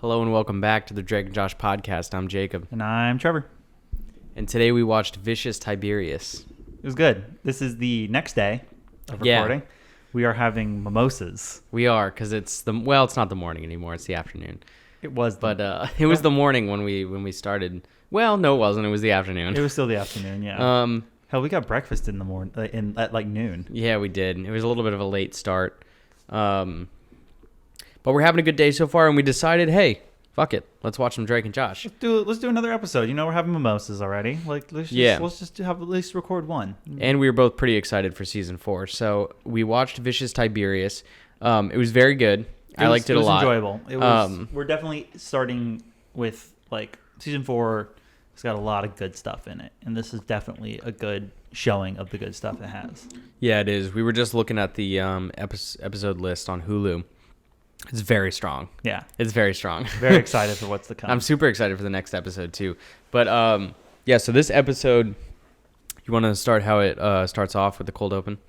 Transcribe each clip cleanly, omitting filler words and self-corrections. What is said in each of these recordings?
Hello and welcome back to the Drake and Josh podcast. I'm Jacob. And I'm Trevor. And today we watched Vicious Tiberius. It was good. This is the next day of recording. Yeah. We are having mimosas. We are, because it's it's not the morning anymore. It's the afternoon. It was. It was the morning when we started. Well, no, it wasn't. It was the afternoon. It was still the afternoon, yeah. Hell, we got breakfast in the morning, at like noon. Yeah, we did. It was a little bit of a late start. But we're having a good day so far, and we decided, hey, fuck it. Let's watch some Drake and Josh. Let's do another episode. You know, we're having mimosas already. Let's just have at least record one. And we were both pretty excited for season 4. So we watched Vicious Tiberius. It was very good. I liked it a lot. It was enjoyable. It was. We're definitely starting with like season 4. It's got a lot of good stuff in it, and this is definitely a good showing of the good stuff it has. Yeah, it is. We were just looking at the episode list on Hulu. It's very strong. Yeah. It's very strong. Very excited for what's to come. I'm super excited for the next episode too. But yeah, so this episode, you want to start how it starts off with the cold open?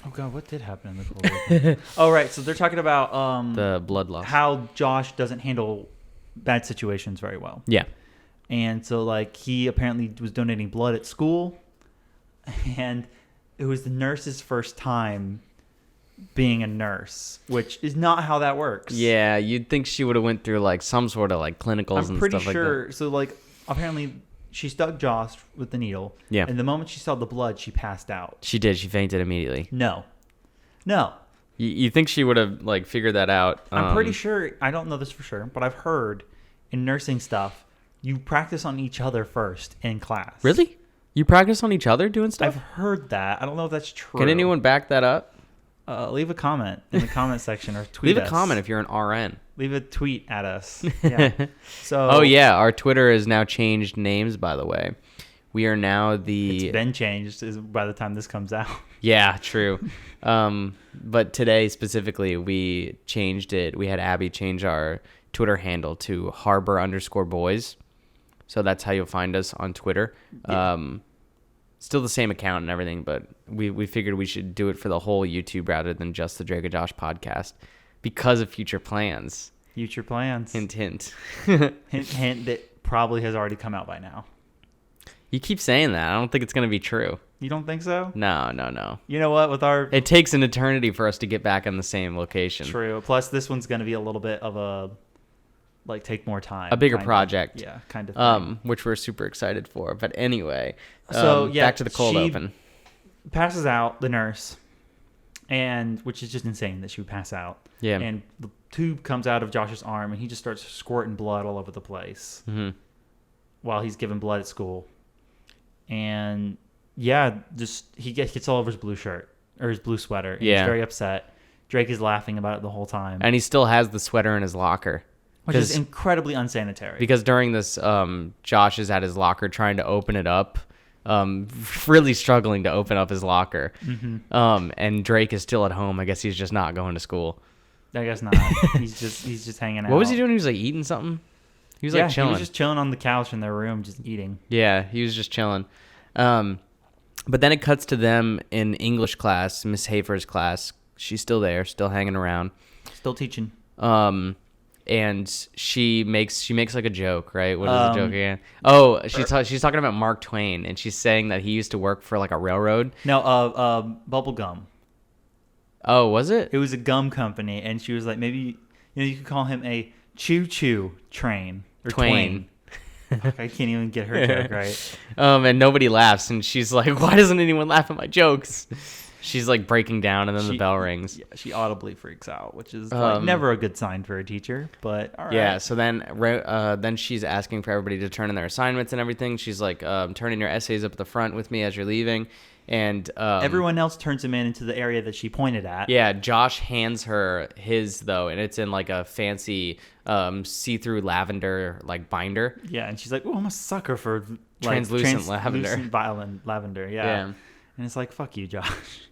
Oh God, what did happen in the cold open? Oh, right. So they're talking about the blood loss. How Josh doesn't handle bad situations very well. Yeah. And so like he apparently was donating blood at school, and it was the nurse's first time being a nurse, which is not how that works. Yeah, you'd think she would have went through like some sort of like clinicals and stuff like that. I'm pretty sure. So like apparently she stuck Josh with the needle. Yeah. And the moment she saw the blood, she passed out. She did. She fainted immediately. No. You think she would have like figured that out? I'm pretty sure. I don't know this for sure, but I've heard in nursing stuff, you practice on each other first in class. Really? You practice on each other doing stuff? I've heard that. I don't know if that's true. Can anyone back that up? Leave a comment in the comment section or tweet us. Leave a comment if you're an RN. Leave a tweet at us. Yeah. So. Oh yeah, our Twitter has now changed names. By the way, we are now It's been changed by the time this comes out. Yeah, true. But today specifically, we changed it. We had Abby change our Twitter handle to Harbor_Boys. So that's how you'll find us on Twitter. Yeah. Still the same account and everything, but we figured we should do it for the whole YouTube rather than just the Drake and Josh podcast because of future plans. Future plans. Hint, hint. hint, that probably has already come out by now. You keep saying that. I don't think it's going to be true. You don't think so? No. You know what? It takes an eternity for us to get back in the same location. True. Plus, this one's going to be a little bit of a... like take more time, a bigger project, yeah, kind of thing. Which we're super excited for. But anyway, so yeah, back to the cold open. Passes out, the nurse, and which is just insane that she would pass out. Yeah, and the tube comes out of Josh's arm, and he just starts squirting blood all over the place while he's giving blood at school. And yeah, just he gets all over his blue shirt or his blue sweater. And he's very upset. Drake is laughing about it the whole time, and he still has the sweater in his locker. Which is incredibly unsanitary. Because during this, Josh is at his locker trying to open it up, really struggling to open up his locker. Mm-hmm. And Drake is still at home. I guess he's just not going to school. I guess not. he's just hanging out. What was he doing? He was like eating something? He was like chilling. He was just chilling on the couch in their room, just eating. Yeah, he was just chilling. But then it cuts to them in English class, Miss Hafer's class. She's still there, still hanging around. Still teaching. And she makes like a joke, right? What is the joke again? Oh, she's talking about Mark Twain, and she's saying that he used to work for like a railroad. No, bubble gum. Oh, was it? It was a gum company, and she was like, maybe you could call him a choo-choo train or Twain. I can't even get her joke right. And nobody laughs, and she's like, why doesn't anyone laugh at my jokes? She's like breaking down, and then the bell rings. Yeah, she audibly freaks out, which is like never a good sign for a teacher. But all right. Yeah. So then she's asking for everybody to turn in their assignments and everything. She's like, turn in your essays up at the front with me as you're leaving, and everyone else turns him into the area that she pointed at. Yeah. Josh hands her his though, and it's in like a fancy see-through lavender like binder. Yeah, and she's like, "Oh, I'm a sucker for translucent lavender, violent lavender." Yeah. And it's like, "Fuck you, Josh."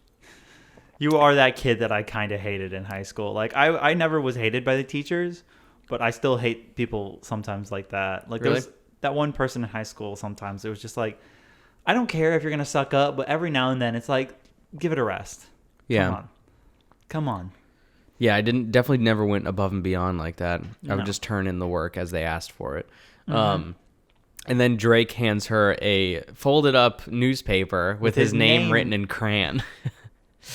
You are that kid that I kind of hated in high school. Like, I never was hated by the teachers, but I still hate people sometimes like that. Like, really? There was that one person in high school sometimes. It was just like, I don't care if you're going to suck up, but every now and then it's like, give it a rest. Yeah. Come on. Yeah, I definitely never went above and beyond like that. I would No. just turn in the work as they asked for it. Mm-hmm. And then Drake hands her a folded up newspaper with his name written in crayon.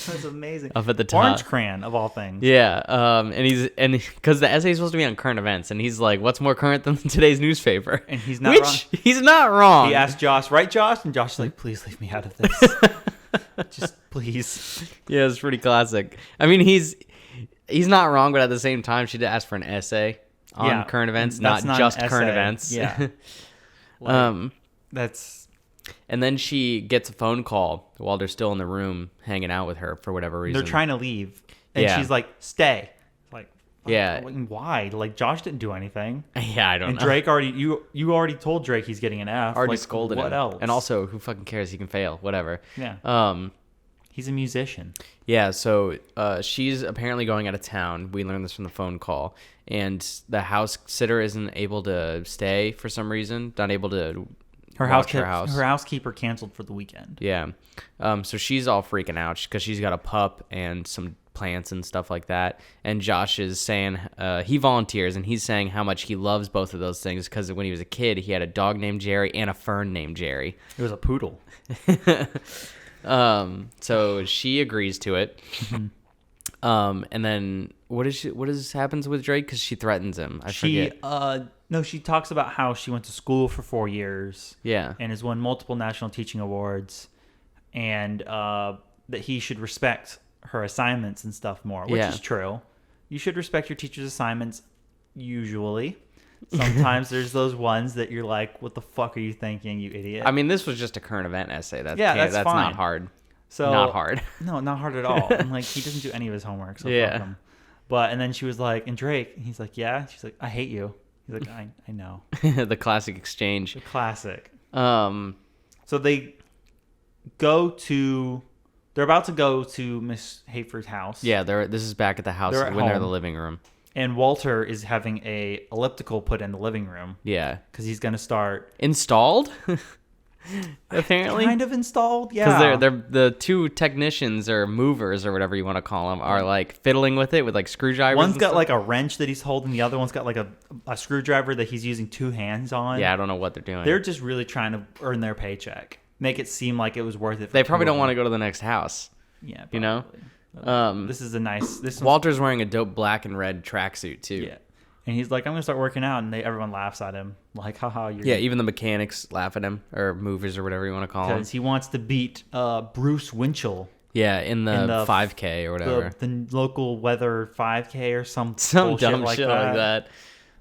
That's amazing. Up at the top. Orange crayon of all things. Yeah, and because the essay is supposed to be on current events, and he's like, "What's more current than today's newspaper?" And he's not wrong. He's not wrong. He asked Josh, right, Josh? And Josh is like, please leave me out of this. Just please. Yeah, it's pretty classic. I mean, he's not wrong, but at the same time, she did ask for an essay on current events, not just current events. Yeah. That's. And then she gets a phone call while they're still in the room hanging out with her for whatever reason. They're trying to leave, and she's like, "Stay." Like, yeah. Why? Like, Josh didn't do anything. Yeah, I don't know. And Drake already, you already told Drake he's getting an F. Already scolded him. What else? And also, who fucking cares? He can fail. Whatever. Yeah. He's a musician. Yeah, so she's apparently going out of town. We learned this from the phone call. And the house sitter isn't able to stay for some reason. Not able to Her housekeeper canceled for the weekend. Yeah. So she's all freaking out because she's got a pup and some plants and stuff like that. And Josh is saying he volunteers, and he's saying how much he loves both of those things because when he was a kid, he had a dog named Jerry and a fern named Jerry. It was a poodle. So she agrees to it. And then what happens with Drake? Because she threatens him. I forget. No, she talks about how she went to school for 4 years. Yeah. And has won multiple national teaching awards, and that he should respect her assignments and stuff more, which is true. You should respect your teacher's assignments usually. Sometimes there's those ones that you're like, what the fuck are you thinking, you idiot? I mean, this was just a current event essay. That's fine. Not hard. So not hard. No, not hard at all. And like, he doesn't do any of his homework, so fuck him. But and then she was like, and Drake, he's like, yeah. She's like, I hate you. He's like, I know. The classic exchange. The classic. So they go to. They're about to go to Miss Hafer's house. Yeah, this is back at the house when they're in the living room. And Walter is having a elliptical put in the living room. Yeah. Because he's going to start... Installed? Apparently. Kind of installed, yeah. Because they're the two technicians or movers or whatever you want to call them are like fiddling with it with like screwdrivers. One's got like a wrench that he's holding. The other one's got like a screwdriver that he's using two hands on. Yeah, I don't know what they're doing. They're just really trying to earn their paycheck. Make it seem like it was worth it. They probably don't want to go to the next house. Yeah, probably. You know? This is a nice... Walter's wearing a dope black and red tracksuit too. Yeah. And he's like, I'm going to start working out. And everyone laughs at him. Like, haha. Even the mechanics laugh at him. Or movers or whatever you want to call them. Because he wants to beat Bruce Winchell. Yeah, in the 5K or whatever. The local weather 5K or some dumb like shit that. like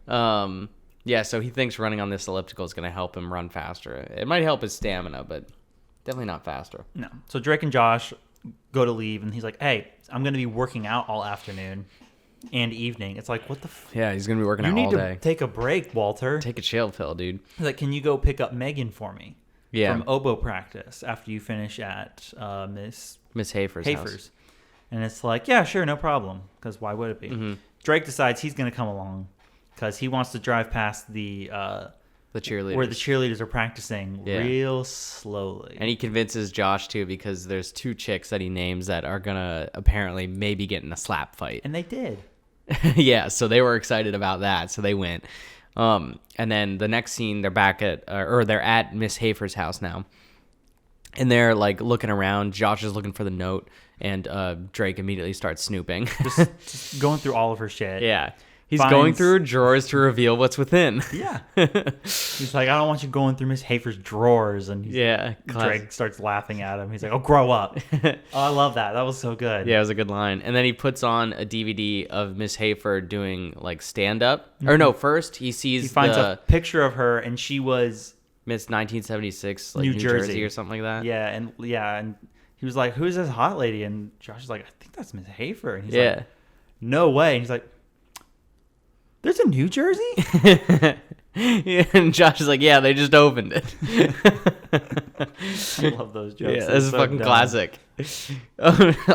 that. Yeah, so he thinks running on this elliptical is going to help him run faster. It might help his stamina, but definitely not faster. No. So Drake and Josh go to leave, and he's like, hey, I'm going to be working out all afternoon and evening. It's like, what the Yeah, he's going to be working out all day. You need to take a break, Walter. Take a chill pill, dude. He's like, can you go pick up Megan for me? Yeah. From oboe practice after you finish at Miss Hafer's house. And it's like, yeah, sure, no problem. Because why would it be? Mm-hmm. Drake decides he's going to come along because he wants to drive past the cheerleaders. Where the cheerleaders are practicing real slowly. And he convinces Josh, too, because there's two chicks that he names that are going to apparently maybe get in a slap fight. And they did. Yeah, so they were excited about that, so they went. And then the next scene, they're back they're at Miss Hafer's house now. And they're, like, looking around. Josh is looking for the note, and Drake immediately starts snooping. just going through all of her shit. Yeah. He's going through her drawers to reveal what's within. Yeah. He's like, I don't want you going through Miss Hafer's drawers. And Drake starts laughing at him. He's like, oh, grow up. Oh, I love that. That was so good. Yeah, it was a good line. And then he puts on a DVD of Miss Hafer doing, like, stand-up. Mm-hmm. Or no, first he finds a picture of her, and she was... Miss 1976, like New Jersey or something like that. Yeah, and he was like, who's this hot lady? And Josh is like, I think that's Miss Hafer. And he's like, no way. And he's like, there's a New Jersey? Yeah, and Josh is like, yeah, they just opened it. I love those jokes. Yeah, this is so fucking dumb. Classic.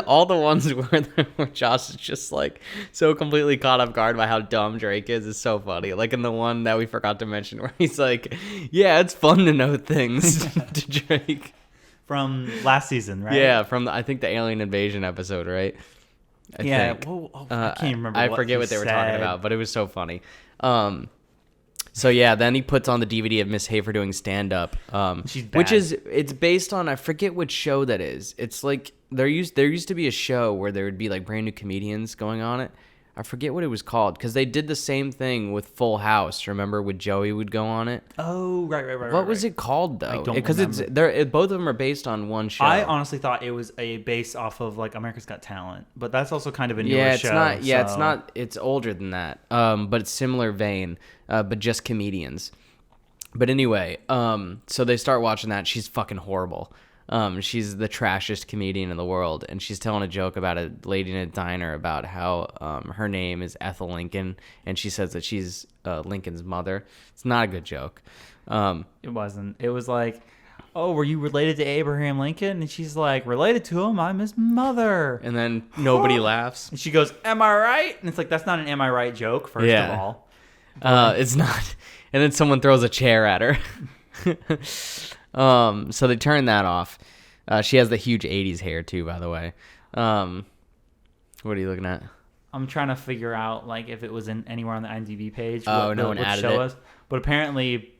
All the ones where Josh is just like so completely caught off guard by how dumb Drake is so funny. Like in the one that we forgot to mention where he's like, yeah, it's fun to know things to Drake. From last season, right? Yeah, from I think the alien invasion episode, right? I think. I can't remember. I forget what they were talking about, but it was so funny. So yeah, then he puts on the DVD of Miss Hafer doing stand up, it's based on, I forget which show that is. It's like there used to be a show where there would be like brand new comedians going on it. I forget what it was called because they did the same thing with Full House. Remember, with Joey would go on it. Oh, right. What was it called though? I don't Because both of them are based on one show. I honestly thought it was a base off of like America's Got Talent, but that's also kind of a newer show. It's not. It's older than that. But it's similar vein. But just comedians. But anyway, so they start watching that. She's fucking horrible. She's the trashiest comedian in the world, and she's telling a joke about a lady in a diner about how her name is Ethel Lincoln, and she says that she's Lincoln's mother. It's not a good joke. It wasn't. It was like, oh, were you related to Abraham Lincoln? And she's like, related to him? I'm his mother. And then nobody laughs. And she goes, am I right? And it's like, that's not an am I right joke, first of all. It's not. And then someone throws a chair at her. So they turn that off. She has the huge 80s hair too, by the way. What are you looking at? I'm trying to figure out like if it was in anywhere on the IMDb page. No one added it. Was. But apparently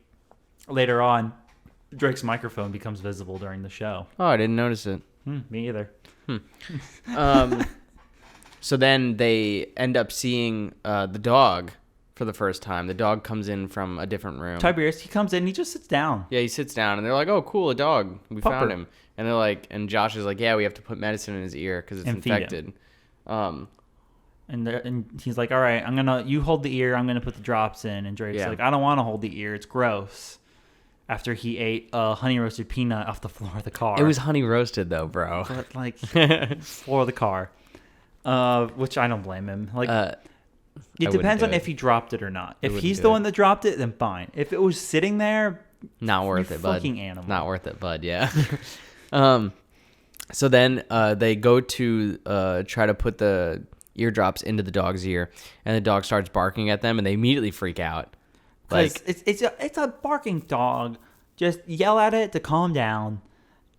later on, Drake's microphone becomes visible during the show. Oh, I didn't notice it. Me either. So then they end up seeing the dog for the first time. The dog comes in from a different room. Tiberius, he comes in, he just sits down. Yeah, he sits down, and they're like, "Oh, cool, a dog. We found him." And they're like, and Josh is like, "Yeah, we have to put medicine in his ear because it's infected." And he's like, "All right, you hold the ear. I'm gonna put the drops in." And Drake's like, "I don't want to hold the ear. It's gross." After he ate a honey roasted peanut off the floor of the car. It was honey roasted though, bro. But like floor of the car, which I don't blame him. Like. It depends on if he dropped it or not. If he's the one that dropped it, then fine. If it was sitting there, not worth it, bud. Fucking animal. Not worth it, bud. Yeah. So then they go to try to put the eardrops into the dog's ear, and the dog starts barking at them, and they immediately freak out. Like it's a barking dog. Just yell at it to calm down,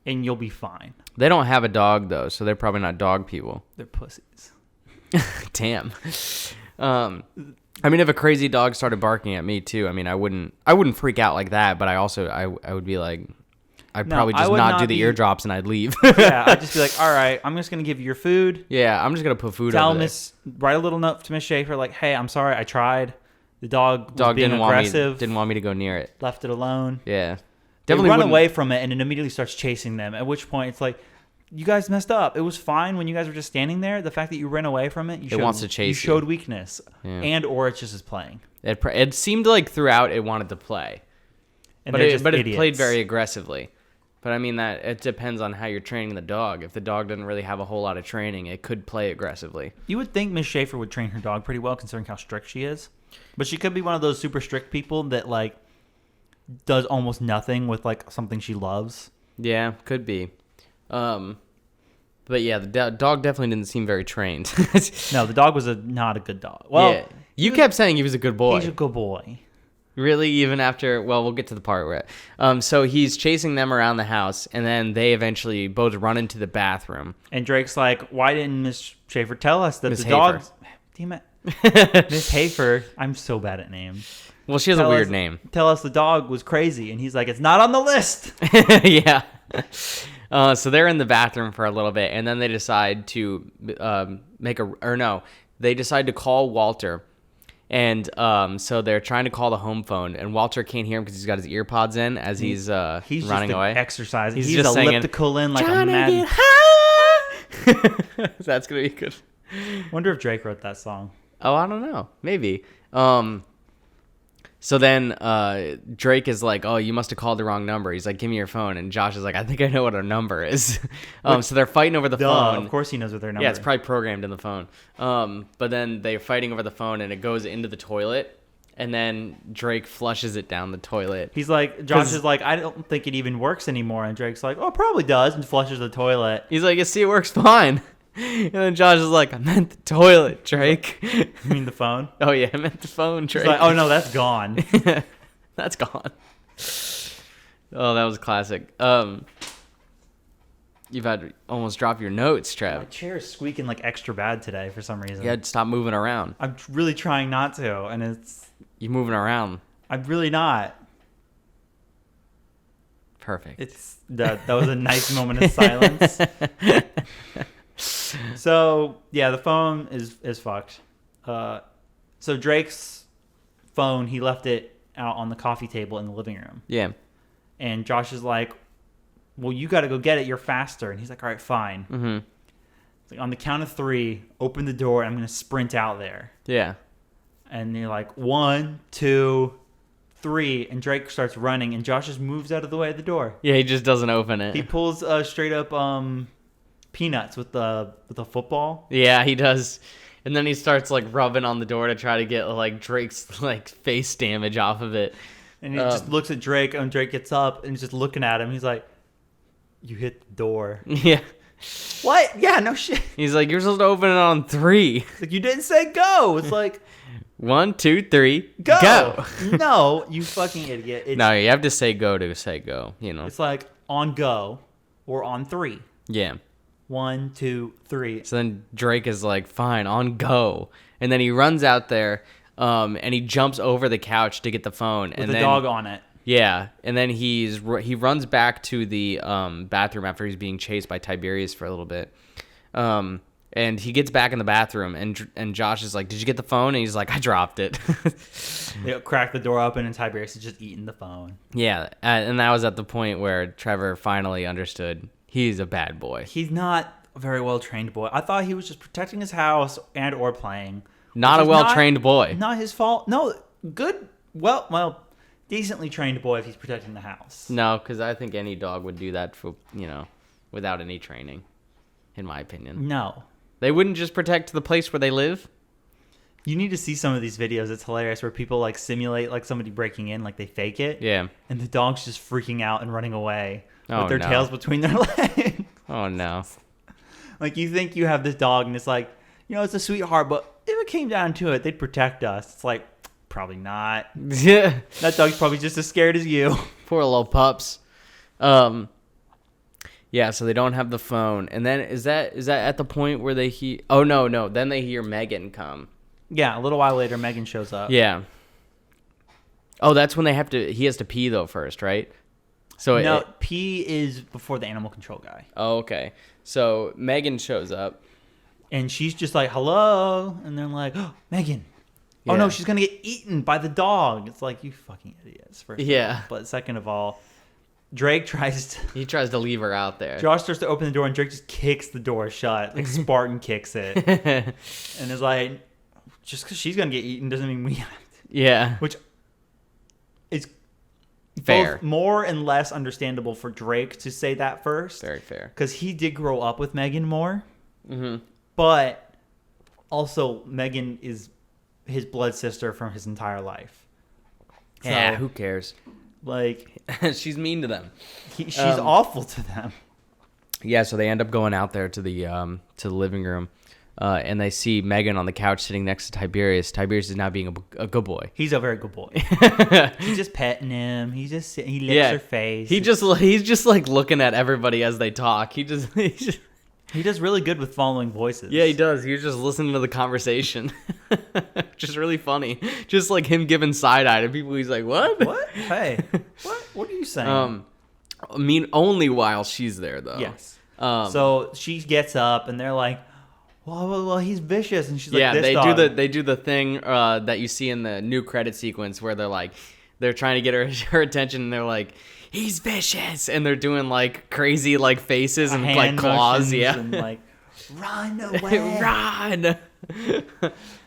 and you'll be fine. They don't have a dog though, so they're probably not dog people. They're pussies. Damn. I mean, if a crazy dog started barking at me too, I mean, I wouldn't freak out like that, but I would be like, I'd probably just not do the eardrops and I'd leave. Yeah, I'd just be like, all right, I'm just going to give you your food. Yeah, I'm just going to put food over there. Write a little note to Miss Schaefer like, hey, I'm sorry, I tried. The dog was being aggressive. Didn't want me to go near it. Left it alone. Yeah. Definitely run away from it, and it immediately starts chasing them, at which point it's like, you guys messed up. It was fine when you guys were just standing there. The fact that you ran away from it, wants to chase you. You showed weakness, and or it just is playing. It seemed like throughout it wanted to play, but it played very aggressively. But I mean that it depends on how you're training the dog. If the dog doesn't really have a whole lot of training, it could play aggressively. You would think Miss Schaefer would train her dog pretty well, considering how strict she is. But she could be one of those super strict people that like does almost nothing with like something she loves. Yeah, could be. But yeah, the dog definitely didn't seem very trained. No, the dog was not a good dog. Well, yeah. You kept saying he was a good boy. He's a good boy. Really? Even after... Well, we'll get to the part where... So he's chasing them around the house, and then they eventually both run into the bathroom. And Drake's like, why didn't Miss Schaefer tell us that the dog... Damn it. Miss Hafer. I'm so bad at names. Well, she has a weird name. Tell us the dog was crazy. And he's like, it's not on the list. Yeah. So they're in the bathroom for a little bit, and then they decide to they decide to call Walter. And so they're trying to call the home phone, and Walter can't hear him because he's got his ear pods in as he's running away. Exercising. He's just elliptical in like a mad. That's gonna be good. Wonder if Drake wrote that song. Oh, I don't know. Maybe. So then Drake is like, "Oh, you must have called the wrong number." He's like, "Give me your phone." And Josh is like, "I think I know what our number is." So they're fighting over the phone. Of course he knows what their number is. Yeah, it's probably programmed in the phone. But then they're fighting over the phone, and it goes into the toilet. And then Drake flushes it down the toilet. He's like, Josh is like, "I don't think it even works anymore." And Drake's like, "Oh, it probably does," and flushes the toilet. He's like, "You see, it works fine." And then Josh is like, "I meant the toilet, Drake." You mean the phone? Oh, yeah, I meant the phone, Drake. He's like, "Oh, no, that's gone." That's gone. Oh, that was classic. You've had to almost drop your notes, My Trev. chair is squeaking like extra bad today for some reason. You had to stop moving around. I'm really trying not to, and You moving around. I'm really not. Perfect. That was a nice moment of silence. So yeah, the phone is fucked. So Drake's phone, he left it out on the coffee table in the living room. Yeah. And Josh is like, well, you got to go get it. You're faster. And he's like, all right, fine. Mm-hmm. It's like, on the count of 3, open the door. And I'm going to sprint out there. Yeah. And you're like, 1, 2, 3. And Drake starts running. And Josh just moves out of the way of the door. Yeah, he just doesn't open it. He pulls straight up peanuts with the football. Yeah, he does. And then he starts like rubbing on the door to try to get like Drake's like face damage off of it. And he just looks at Drake. And Drake gets up and he's just looking at him. He's like, you hit the door. Yeah. What? Yeah, no shit. He's like, you're supposed to open it on 3. It's like, you didn't say go. It's like, 1, 2, 3, go. go. No, you fucking idiot. No, you have to say go to say go, you know. It's like on go or on 3. Yeah. 1, 2, 3. So then Drake is like, fine, on go. And then he runs out there and he jumps over the couch to get the phone. With and the then, dog on it. Yeah. And then he runs back to the bathroom after he's being chased by Tiberius for a little bit. And he gets back in the bathroom and Josh is like, did you get the phone? And he's like, I dropped it. They crack the door open and Tiberius is just eating the phone. Yeah. And that was at the point where Trevor finally understood he's a bad boy. He's not a very well trained boy. I thought he was just protecting his house and or playing. Not a well trained boy. Not his fault. No, good. Well, decently trained boy if he's protecting the house. No, because I think any dog would do that for, without any training, in my opinion. No. They wouldn't just protect the place where they live? You need to see some of these videos. It's hilarious where people like simulate like somebody breaking in, like they fake it. Yeah. And the dog's just freaking out and running away Oh, with their no. tails between their legs. Oh, no. Like you think you have this dog and it's like, it's a sweetheart, but if it came down to it, they'd protect us. It's like, probably not. Yeah. That dog's probably just as scared as you. Poor little pups. Yeah, so they don't have the phone. And then is that at the point where they hear... Oh, no. Then they hear Megan come. Yeah, a little while later, Megan shows up. Yeah. Oh, that's when he has to pee, though, first, right? So No, P is before the animal control guy. Oh, okay. So Megan shows up. And she's just like, hello. And they're like, oh, Megan. Yeah. Oh, no, she's going to get eaten by the dog. It's like, you fucking idiots. First of Yeah. all. But second of all, Drake tries to leave her out there. Josh starts to open the door and Drake just kicks the door shut. Like Spartan kicks it. And is like, just because she's going to get eaten doesn't mean we have to. Yeah. Which is Fair. both more and less understandable for Drake to say that first. Very fair. Because he did grow up with Megan more. Mm-hmm. But also, Megan is his blood sister from his entire life. Yeah, So, who cares? Like, She's mean to them. she's awful to them. Yeah, so they end up going out there to the living room, and they see Megan on the couch sitting next to Tiberius. Tiberius is now being a good boy. He's a very good boy. He's just petting him. He licks her face. He's just like looking at everybody as they talk. He does really good with following voices. Yeah, he does. He's just listening to the conversation. Just really funny. Just like him giving side eye to people. He's like, what? What? Hey. What are you saying? I mean, only while she's there, though. Yes. So she gets up, and they're like, well, he's vicious. And she's like, yeah, this they dog. do the thing that you see in the new credit sequence where they're trying to get her attention, and they're like, he's vicious, and they're doing like crazy like faces and like claws, yeah, and like run away, run.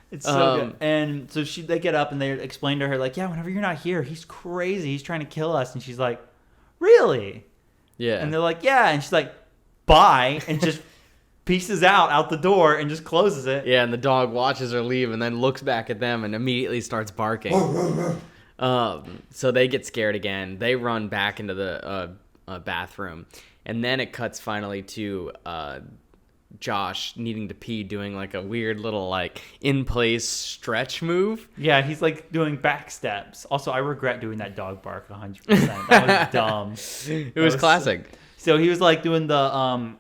It's so good. And so they get up and they explain to her like, yeah, whenever you're not here, he's crazy, he's trying to kill us, and she's like, really? Yeah, and they're like, yeah, and she's like, bye, and just pieces out the door and just closes it. Yeah, and the dog watches her leave and then looks back at them and immediately starts barking. So they get scared again. They run back into the bathroom, and then it cuts finally to Josh needing to pee, doing like a weird little like in place stretch move. Yeah, he's like doing back steps. Also, I regret doing that dog bark 100%. That was dumb. It was classic. So he was like doing the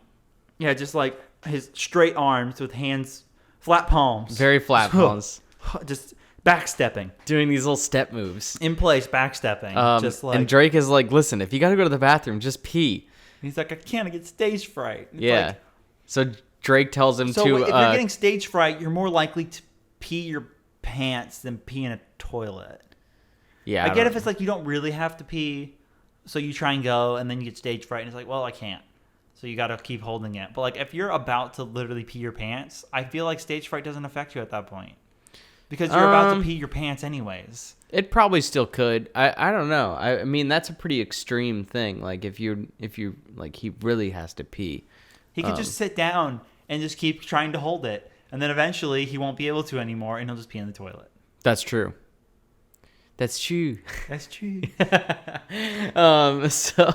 just like his straight arms with hands, flat palms, Very flat palms. just backstepping Doing these little step moves. in place, backstepping, just like. And Drake is like, listen, if you got to go to the bathroom, just pee. He's like, I can't. I get stage fright. It's Yeah. like, So Drake tells him so to. if you're getting stage fright, you're more likely to pee your pants than pee in a toilet. yeah, I get if it's like you don't really have to pee, so you try and go, and then you get stage fright, and it's like, well, I can't. So you got to keep holding it. But like if you're about to literally pee your pants, I feel like stage fright doesn't affect you at that point. Because you're about to pee your pants anyways. It probably still could. I don't know. I mean, that's a pretty extreme thing. Like if you like he really has to pee. He could just sit down and just keep trying to hold it. And then eventually he won't be able to anymore and he'll just pee in the toilet. That's true. That's true. That's true. So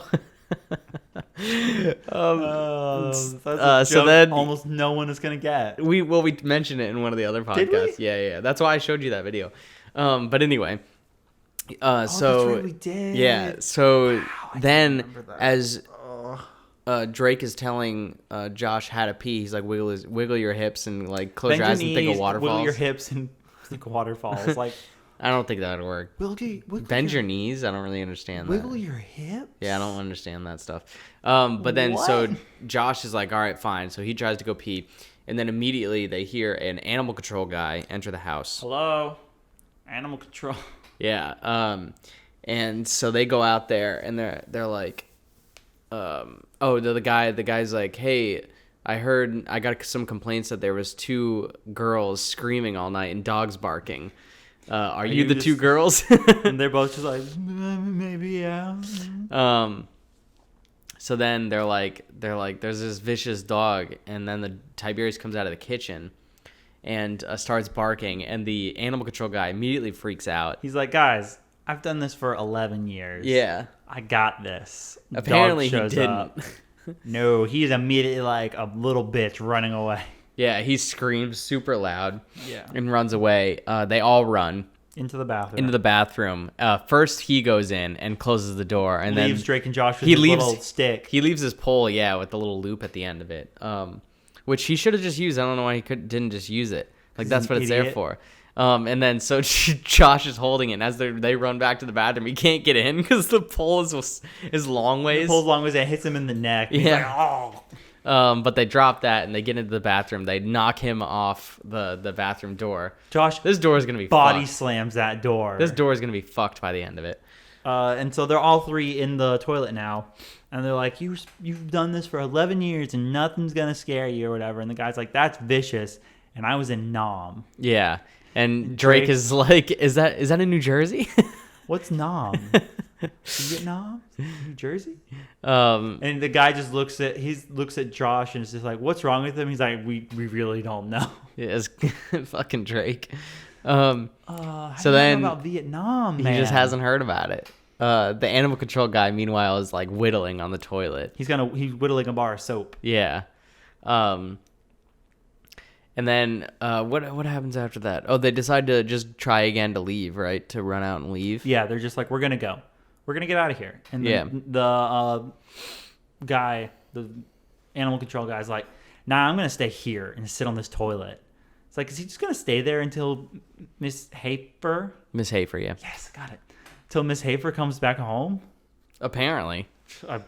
That's a so joke then almost no one is going to get. we mentioned it in one of the other podcasts. Did we? Yeah. That's why I showed you that video. But anyway, so that's right, we did. yeah. So Wow, I then can't remember that. as Drake is telling Josh how to pee, he's like wiggle your hips and like close your eyes and think of waterfalls. Wiggle your hips and think of waterfalls. Like, I don't think that would work. Bend your knees. I don't really understand that. Wiggle your hips? Yeah, I don't understand that stuff. But then so What? Josh is like, all right, fine. So he tries to go pee, and then immediately they hear an animal control guy enter the house. Hello? Animal control. Yeah. And so they go out there and they're like, the guy's like, hey, I heard I got some complaints that there was 2 girls screaming all night and dogs barking. Are you the 2 girls? And they're both just like, maybe, yeah. So then they're like, there's this vicious dog, and then the Tiberius comes out of the kitchen and starts barking, and the animal control guy immediately freaks out. He's like, guys, I've done this for 11 years. Yeah. I got this. Apparently Dog he shows didn't. up. No, he's immediately like a little bitch running away. Yeah, he screams super loud. Yeah. And runs away. They all run Into the bathroom. into the bathroom. First he goes in and closes the door, and leaves then Drake and Josh with he his leaves- little stick. he leaves his pole, with the little loop at the end of it, which he should have just used. I don't know why he didn't just use it. Like that's what it's there idiot. for. And then so Josh is holding it, and as they run back to the bathroom, he can't get in because the pole is long ways. He pulls long ways, it hits him in the neck. He's Yeah. like, oh. But they drop that and they get into the bathroom. They knock him off the bathroom door. Josh This door is gonna be body fucked. slams that door. This door is gonna be fucked by the end of it. And so they're all 3 in the toilet now. And they're like, you've done this for 11 years and nothing's going to scare you or whatever. And the guy's like, that's vicious. And I was in Nam. Yeah, and Drake is like, is that in New Jersey? What's Nam? Is it Nam? New Jersey? Um, And the guy just looks at Josh and is just like, what's wrong with him? He's like, we really don't know. it's fucking Drake. How So do you then know about Vietnam, he man? just hasn't heard about it. The animal control guy, meanwhile, is like whittling on the toilet. He's whittling a bar of soap. Yeah. And then what happens after that? Oh, they decide to just try again to leave, right? To run out and leave. Yeah, they're just like, we're gonna go. We're gonna get out of here. And Yeah. the guy, the animal control guy's like, nah, I'm gonna stay here and sit on this toilet. It's like, is he just gonna stay there until Miss Hafer? Miss Hafer, yeah. Yes, got it. Till Miss Hafer comes back home? Apparently.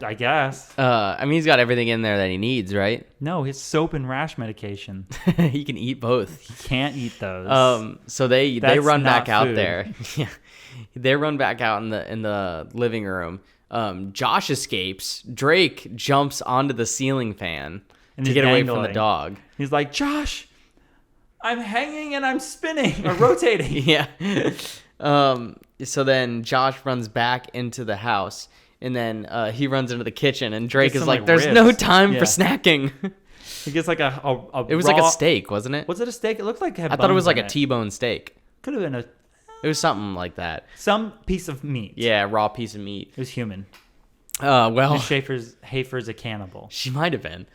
I guess. I mean, he's got everything in there that he needs, right? No, his soap and rash medication. He can eat both. He can't eat those. So they That's run back not out food. there. Yeah, they run back out in the living room. Josh escapes. Drake jumps onto the ceiling fan And to he's get away from the dangling. dog. He's like, Josh, I'm hanging and I'm spinning or rotating. Yeah. So then Josh runs back into the house, and then he runs into the kitchen, and Drake Gets is some, like, like, "There's ribs." no time Yeah. for snacking." He gets like a It was raw, like a steak, wasn't it? Was it a steak? It looked like it had I thought it was bones like in a T-bone steak. Could have been It was something like that. some piece of meat. Yeah, raw piece of meat. It was human. Well, Miss Hafer's a cannibal. she might have been.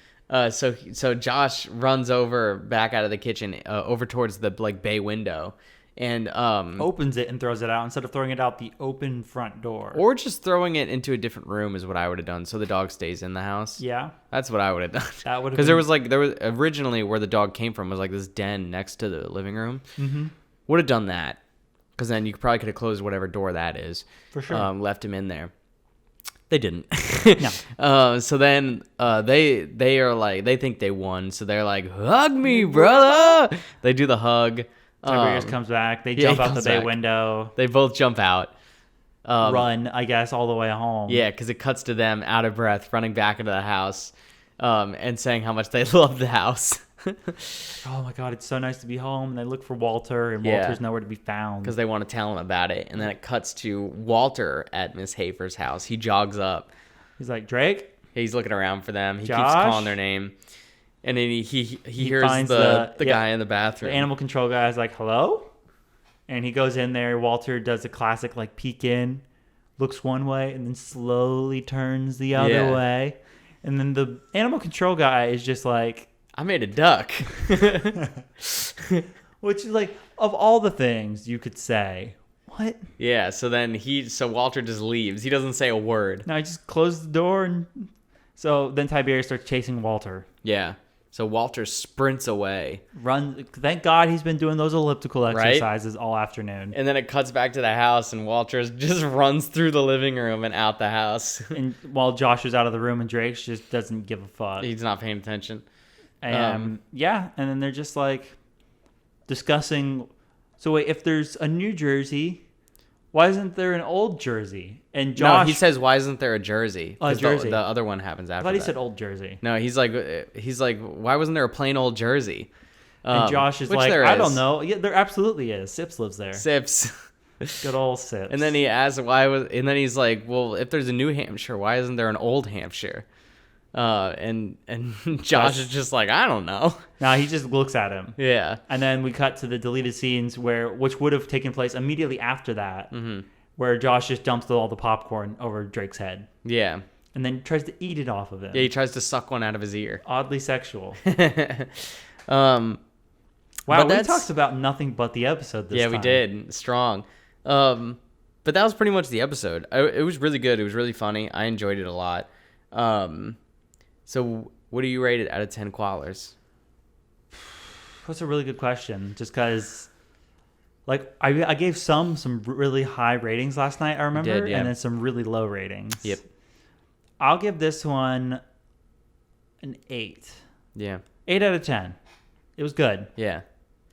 So Josh runs back out of the kitchen over towards the like bay window, and Opens it and throws it out instead of throwing it out the open front door. or just throwing it into a different room is what I would have done, so the dog stays in the house. Yeah, That's what I would have done. that would have Because there was originally where the dog came from was like this den next to the living room. Mm-hmm. Would have done that, because then you probably could have closed whatever door that is. For sure. Left him in there. They didn't. No. So then they are like, they think they won, so they're like, hug me, brother. They do the hug. Tiberius comes back. They yeah, jump he out the comes bay back. window. They both jump out. Run, I guess, all the way home. Yeah, because it cuts to them out of breath, running back into the house, and saying how much they love the house. Oh my God, it's so nice to be home. And they look for Walter, and Yeah. Walter's nowhere to be found. Because they want to tell him about it. And then it cuts to Walter at Miss Hafer's house. He jogs up. He's like, Drake? He's looking around for them. He keeps Josh? calling their name. And then he hears finds the the- guy in the The bathroom. animal control guy is like, hello? And he goes in there. Walter does a classic, like, peek in, looks one way, and then slowly turns the other Yeah. way. And then the animal control guy is just like, I made a duck. which is like, of all the things you could say, what? Yeah, so then Walter just leaves. He doesn't say a word. No, he just closed the door. And so then Tiberius starts chasing Walter. Yeah. So Walter sprints away. Thank God he's been doing those elliptical Right? exercises all afternoon. And then it cuts back to the house, and Walter just runs through the living room and out the house. And while Josh is out of the room, and Drake just doesn't give a fuck. He's not paying attention. And and then they're just like discussing. So wait, if there's a New Jersey, why isn't there an Old Jersey? And Josh, No, he says, "Why isn't there a Jersey?" A 'Cause Jersey. The other one happens I after thought he that. said Old Jersey. No, he's like, why wasn't there a plain old Jersey? And Josh is which like, there I is. don't know. Yeah, there absolutely is. Sips lives there. Sips. Good old Sips. And then he asks and then he's like, well, if there's a New Hampshire, why isn't there an Old Hampshire? And Josh is just like, I don't know. Now he just looks at him. Yeah. And then we cut to the deleted scenes which would have taken place immediately after that, where Josh just dumps all the popcorn over Drake's head Yeah. and then tries to eat it off of him. Yeah, he tries to suck one out of his ear. Oddly sexual. Wow, Wow, we talked about nothing but the episode this time. we did. Strong. But that was pretty much the episode. It was really good. It was really funny. I enjoyed it a lot. So what do you rate it out of 10 koalas? That's a really good question. Just because, like, I gave some really high ratings last night, I remember, did, yeah. and then some really low ratings. Yep. I'll give this one an 8. Yeah. 8 out of 10. It was good. Yeah.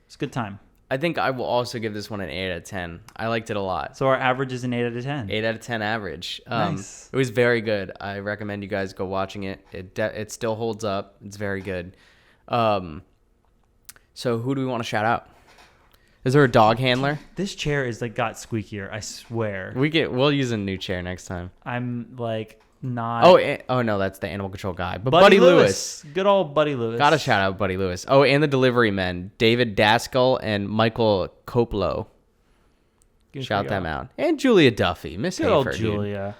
It's a good time. I think I will also give this one an 8 out of 10. I liked it a lot. So our average is an 8 out of 10. 8 out of 10 average. Nice. It was very good. I recommend you guys go watching it. It still holds up. It's very good. So who do we want to shout out? Is there a dog handler? This chair is like got squeakier, I swear. We'll use a new chair next time. I'm like not. Oh no, that's the animal control guy. But Buddy Lewis. Good old Buddy Lewis. Gotta shout out Buddy Lewis. Oh, and the delivery men, David Daskell and Michael Koplo. Good Shout for them y'all. out. And Julia Duffy. Miss Good old Hafer, dude. Julia.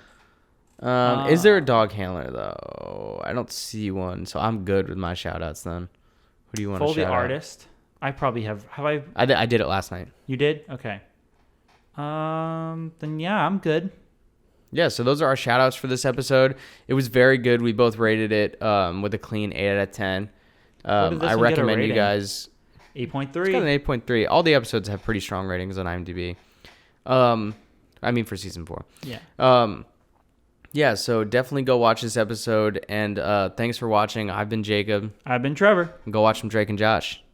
Is there a dog handler though? I don't see one, so I'm good with my shout outs then. Who do you want to Foley shout artist. I probably have I? out? I did it last night. You did? Okay. Then yeah, I'm good. Yeah, so those are our shout outs for this episode. It was very good. We both rated it with a clean 8 out of 10. What did this I one get a recommend you rating? guys. 8.3. It's got an 8.3. All the episodes have pretty strong ratings on IMDb. I mean for season 4. Yeah. Yeah, so definitely go watch this episode. And thanks for watching. I've been Jacob. I've been Trevor. Go watch some Drake and Josh.